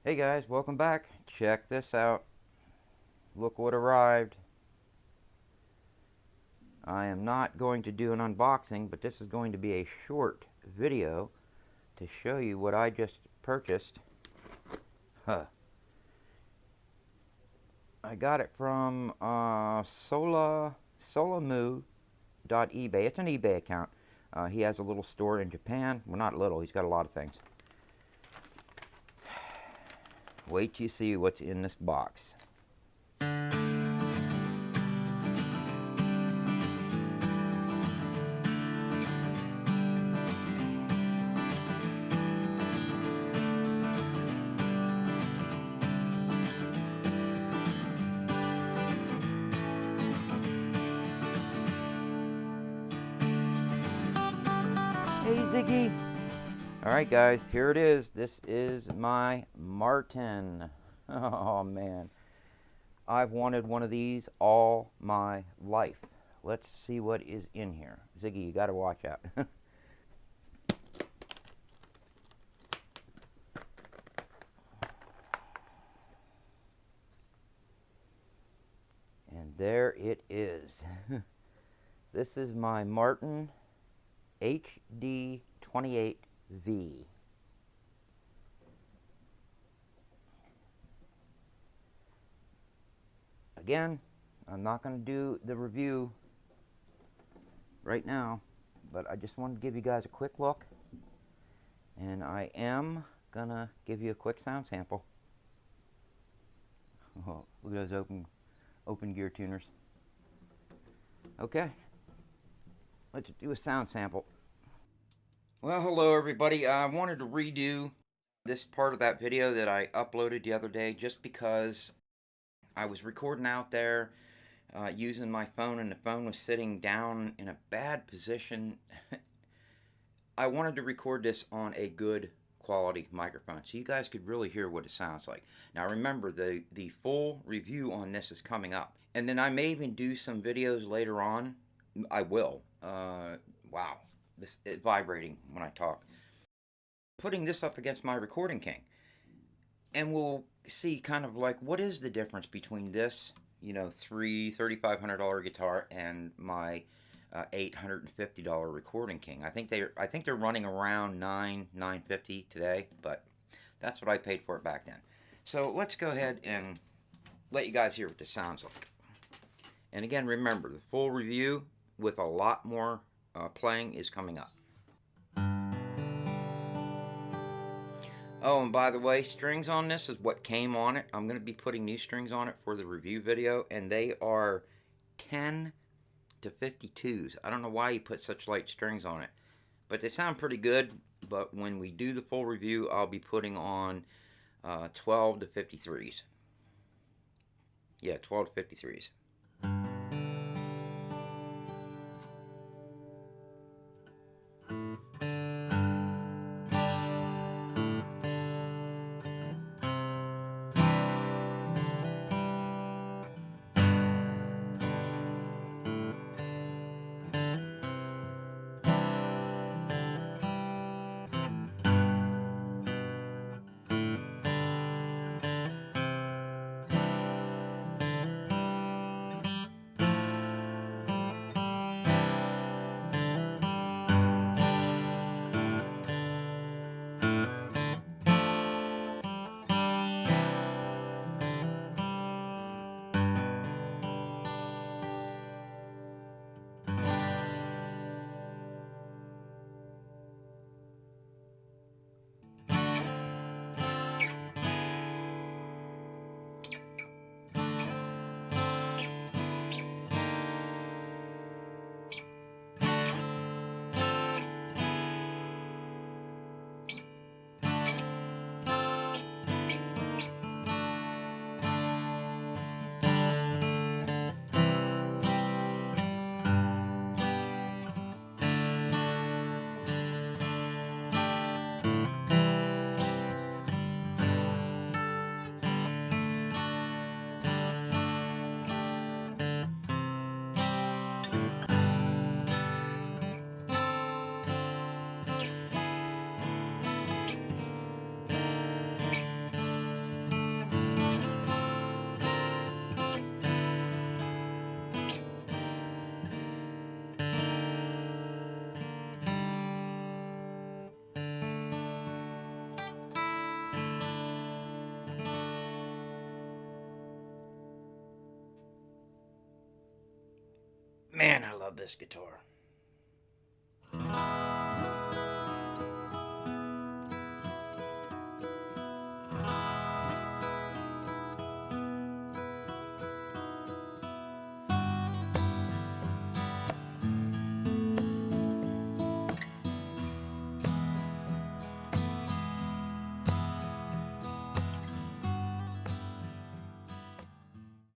Hey guys, welcome back. Check this out. Look what arrived. I am not going to do an unboxing, but this is going to be a short video to show you what I just purchased. Huh. I got it from solamu.ebay. It's an eBay account. He has a little store in Japan. Well, not little. He's got a lot of things. Wait till you see what's in this box. Hey Ziggy! Alright guys, here it is. This is my Martin. Oh man. I've wanted one of these all my life. Let's see what is in here. Ziggy, you gotta watch out. And there it is. This is my Martin HD-28V. Again, I'm not going to do the review right now, but I just wanted to give you guys a quick look. And I am going to give you a quick sound sample. Oh, look at those open gear tuners. Okay, let's do a sound sample. Well, hello everybody. I wanted to redo this part of that video that I uploaded the other day just because I was recording out there using my phone, and the phone was sitting down in a bad position. I wanted to record this on a good quality microphone so you guys could really hear what it sounds like. Now remember, the full review on this is coming up, and then I may even do some videos later on. I will. Wow, this is vibrating when I talk. Putting this up against my Recording King, and we'll see kind of like what is the difference between this, you know, $3,500 guitar and my $850 Recording King. I think they're running around $950 today, but that's what I paid for it back then. So let's go ahead and let you guys hear what this sounds like. And again, remember, the full review with a lot more playing is coming up. Oh, and by the way, strings on this is what came on it. I'm going to be putting new strings on it for the review video, and they are 10 to 52s. I don't know why you put such light strings on it, but they sound pretty good. But when we do the full review, I'll be putting on 12 to 53s. Yeah, 12 to 53s. Man, I love this guitar.